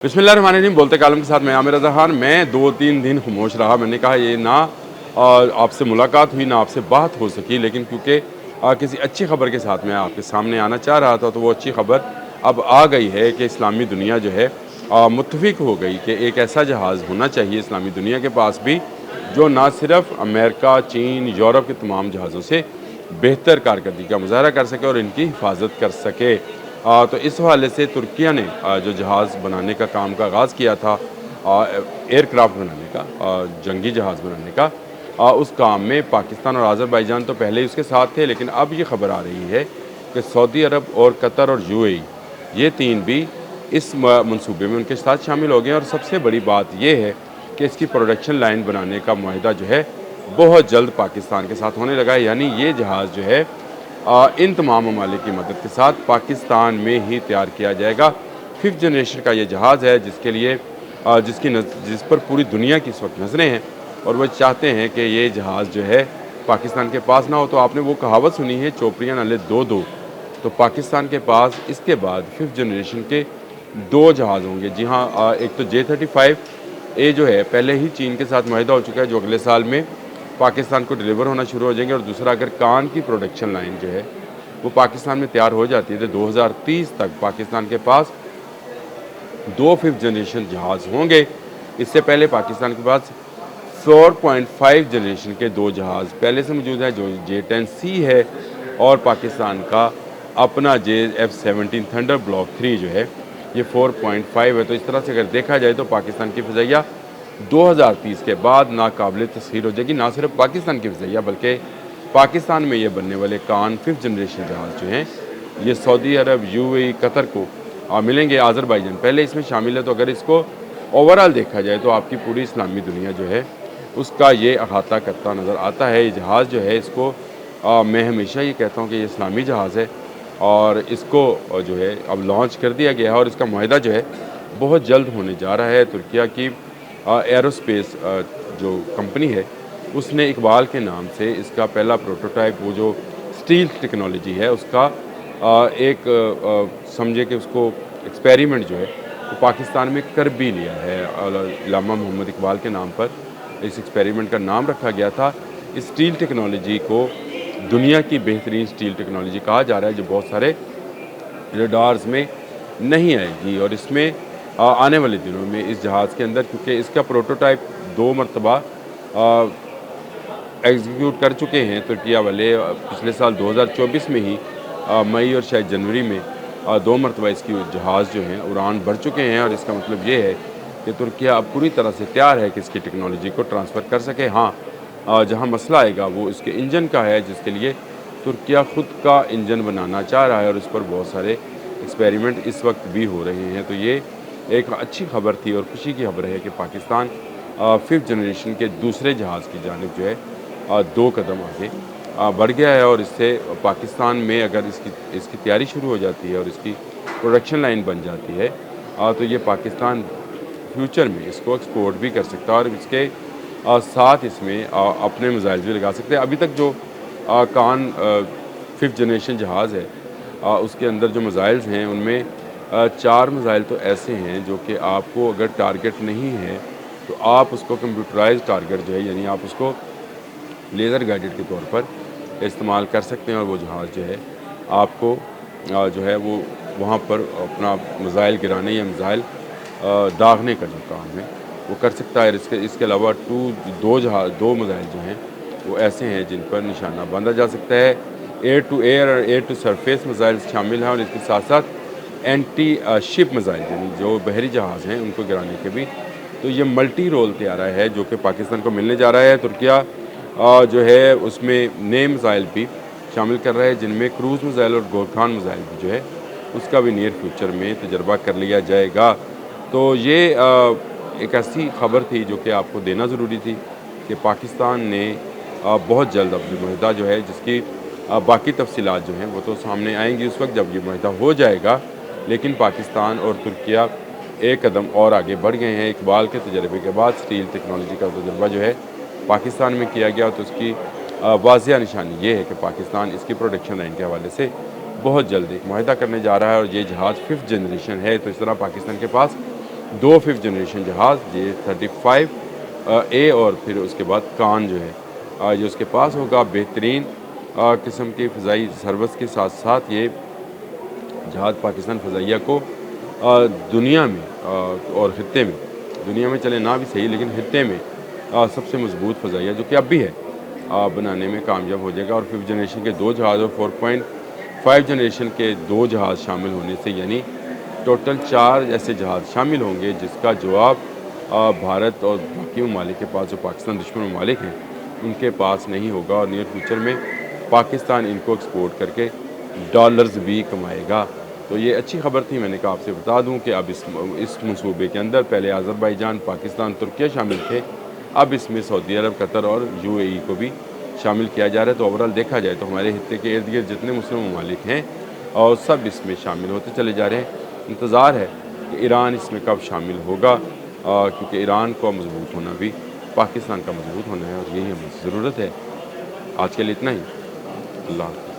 बिस्मिल्लाहिर्रहमानिर्रहीम। बोलते कालम के साथ मैं आमिर रज़ा खान। मैं 2-3 दिन खामोश रहा। मैंने कहा ये ना आपसे मुलाकात हुई, ना आपसे बात हो सकी, लेकिन क्योंकि किसी अच्छी ख़बर के साथ मैं आपके सामने आना चाह रहा था, तो वो अच्छी ख़बर अब आ गई है कि इस्लामी दुनिया जो है मुत्तफ़िक हो गई कि एक ऐसा जहाज़ होना चाहिए इस्लामी दुनिया के पास भी, जो ना सिर्फ़ अमेरिका, चीन, यूरोप के तमाम जहाज़ों से बेहतर कारकर्दगी का मुज़ाहरा कर सके और इनकी हिफाजत कर सके। तो इस हवाले से तुर्किया ने जो जहाज़ बनाने का काम का आगाज़ किया था, एयरक्राफ्ट बनाने का, जंगी जहाज़ बनाने का, उस काम में पाकिस्तान और अज़रबैजान तो पहले ही उसके साथ थे, लेकिन अब ये ख़बर आ रही है कि सऊदी अरब और कतर और यूएई, ये तीन भी इस मंसूबे में उनके साथ शामिल हो गए हैं। और सबसे बड़ी बात यह है कि इसकी प्रोडक्शन लाइन बनाने का मुआहिदा जो है बहुत जल्द पाकिस्तान के साथ होने लगा है। यानी ये जहाज़ जो है इन तमाम ममालिक की मदद के साथ पाकिस्तान में ही तैयार किया जाएगा। 5th जनरेशन का ये जहाज़ है, जिसके लिए जिस पर पूरी दुनिया की इस वक्त नज़रें हैं, और वो चाहते हैं कि ये जहाज़ जो है पाकिस्तान के पास ना हो। तो आपने वो कहावत सुनी है, चोपड़ियाँ नाले दो दो, तो पाकिस्तान के पास इसके बाद 5th जनरेशन के 2 जहाज़ होंगे। जी हाँ, एक तो J-35 ए जो है पहले ही चीन के साथ मुआहिदा हो चुका है, जो अगले साल में पाकिस्तान को डिलीवर होना शुरू हो जाएंगे। और दूसरा, अगर कान की प्रोडक्शन लाइन जो है वो पाकिस्तान में तैयार हो जाती है, तो 2030 तक पाकिस्तान के पास 2 5th जनरेशन जहाज़ होंगे। इससे पहले पाकिस्तान के पास 4.5 जनरेशन के 2 जहाज़ पहले से मौजूद है, जो J-10C है, और पाकिस्तान का अपना F-17 थंडर ब्लॉक 3 जो है ये 4.5 है। तो इस तरह से अगर देखा जाए तो पाकिस्तान की फ़िज़ाइया 2030 के बाद नाकाबिल तस्खीर हो जाएगी। ना सिर्फ पाकिस्तान की फ़िज़ाइया, बल्कि पाकिस्तान में ये बनने वाले कान 5th जनरेशन जहाज़ जो हैं, ये सऊदी अरब, यूएई, कतर को मिलेंगे। अज़रबैजान पहले इसमें शामिल है। तो अगर इसको ओवरऑल देखा जाए तो आपकी पूरी इस्लामी दुनिया जो है उसका ये अहाता करता नज़र आता है। ये जहाज़ जो है, इसको मैं हमेशा ये कहता हूँ कि ये इस्लामी जहाज़ है, और इसको जो है अब लॉन्च कर दिया गया है, और इसका मुआहिदा जो है बहुत जल्द होने जा रहा है। तुर्किया की एरोस्पेस जो कंपनी है, उसने इकबाल के नाम से इसका पहला प्रोटोटाइप, वो जो स्टील टेक्नोलॉजी है उसका एक समझे कि उसको एक्सपेरिमेंट जो है वो पाकिस्तान में कर भी लिया है। अल्लामा मोहम्मद इकबाल के नाम पर इस एक्सपेरिमेंट का नाम रखा गया था। इस स्टील टेक्नोलॉजी को दुनिया की बेहतरीन स्टील टेक्नोलॉजी कहा जा रहा है, जो बहुत सारे रडार्स में नहीं आएगी। और इसमें आने वाले दिनों में इस जहाज़ के अंदर, क्योंकि इसका प्रोटोटाइप 2 मरतबा एग्जीक्यूट कर चुके हैं तुर्किया वाले, पिछले साल 2024 में ही मई और शायद जनवरी में 2 मरतबा इसकी जहाज़ जो हैं उड़ान भर चुके हैं। और इसका मतलब ये है कि तुर्किया अब पूरी तरह से तैयार है कि इसकी टेक्नोलॉजी को ट्रांसफ़र कर सके। हाँ, जहाँ मसला आएगा वो इसके इंजन का है, जिसके लिए तुर्किया ख़ुद का इंजन बनाना चाह रहा है, और इस पर बहुत सारे एक्सपेरिमेंट इस वक्त भी हो रहे हैं। तो ये एक अच्छी खबर थी और खुशी की खबर है कि पाकिस्तान 5th जनरेशन के दूसरे जहाज़ की जानिब जो है 2 कदम आगे बढ़ गया है। और इससे पाकिस्तान में अगर इसकी तैयारी शुरू हो जाती है और इसकी प्रोडक्शन लाइन बन जाती है, तो ये पाकिस्तान फ्यूचर में इसको एक्सपोर्ट भी कर सकता है, और इसके साथ इसमें अपने मिसाइल भी लगा सकते हैं। अभी तक जो कान 5th जनरेशन जहाज़ है, उसके अंदर जो मिसाइल्स हैं उनमें 4 मिसाइल तो ऐसे हैं जो कि आपको अगर टारगेट नहीं है तो आप उसको कंप्यूटराइज्ड टारगेट जो है, यानी आप उसको लेज़र गाइडेड के तौर पर इस्तेमाल कर सकते हैं, और वो जहाज़ जो है आपको जो है वो वहाँ पर अपना मिसाइल गिराने या मिसाइल दागने का जो काम है वो कर सकता है। इसके अलावा 2 मिसाइल जो हैं वो ऐसे हैं जिन पर निशाना बांधा जा सकता है। एयर टू एयर और एयर टू सरफेस मिसाइल शामिल हैं, और इसके साथ साथ एंटी शिप मिसाइल, यानी जो बहरी जहाज़ हैं उनको गिराने के भी। तो ये मल्टी रोल तैयारा है जो कि पाकिस्तान को मिलने जा रहा है। तुर्किया जो है उसमें नए मिसाइल भी शामिल कर रहा है, जिनमें क्रूज़ मिसाइल और गोरखान मिसाइल भी जो है उसका भी नियर फ्यूचर में तजर्बा कर लिया जाएगा। तो ये एक ऐसी खबर थी जो कि आपको देना ज़रूरी थी कि पाकिस्तान ने बहुत जल्द अपनी मुआहिदा जो है, जिसकी बाकी तफसीलात जो हैं वो तो सामने आएंगी उस वक्त जब ये मुआहिदा हो जाएगा। लेकिन पाकिस्तान और तुर्किया एक कदम और आगे बढ़ गए हैं। इकबाल के तजर्बे के बाद स्टील टेक्नोलॉजी का तजर्बा जो है पाकिस्तान में किया गया, तो उसकी वाज़िया निशानी ये है कि पाकिस्तान इसकी प्रोडक्शन लाइन के हवाले से बहुत जल्द एक मुआहिदा करने जा रहा है। और ये जहाज़ 5th जनरेशन है, तो इस तरह पाकिस्तान के पास دو 5th جنریشن جہاز یہ 35 اے اور پھر اس کے بعد کان جو ہے جو اس کے پاس ہوگا بہترین قسم کی فضائی سروس کے ساتھ ساتھ یہ جہاز پاکستان فضائیہ کو دنیا میں اور خطے میں دنیا میں چلے نہ بھی صحیح لیکن خطے میں سب سے مضبوط فضائیہ جو کہ اب بھی ہے بنانے میں کامیاب ہو جائے گا اور 5th جنریشن کے 2 جہاز اور 4.5 جنریشن کے 2 جہاز شامل ہونے سے یعنی ٹوٹل 4 ایسے جہاز شامل ہوں گے جس کا جواب بھارت اور باقی ممالک کے پاس جو پاکستان دشمن ممالک ہیں ان کے پاس نہیں ہوگا اور نیئر فیوچر میں پاکستان ان کو ایکسپورٹ کر کے ڈالرز بھی کمائے گا۔ تو یہ اچھی خبر تھی، میں نے کہا آپ سے بتا دوں کہ اب اس منصوبے کے اندر پہلے آذربائیجان، پاکستان، ترکیہ شامل تھے، اب اس میں سعودی عرب، قطر اور UAE کو بھی شامل کیا جا رہا ہے۔ تو اوورال دیکھا جائے تو ہمارے خطے کے ارد گرد جتنے مسلم ممالک ہیں اور سب اس میں شامل ہوتے چلے جا رہے ہیں۔ انتظار ہے کہ ایران اس میں کب شامل ہوگا کیونکہ ایران کو مضبوط ہونا بھی پاکستان کا مضبوط ہونا ہے اور یہی ہمیں ضرورت ہے۔ آج کے لیے اتنا ہی، اللہ حافظ۔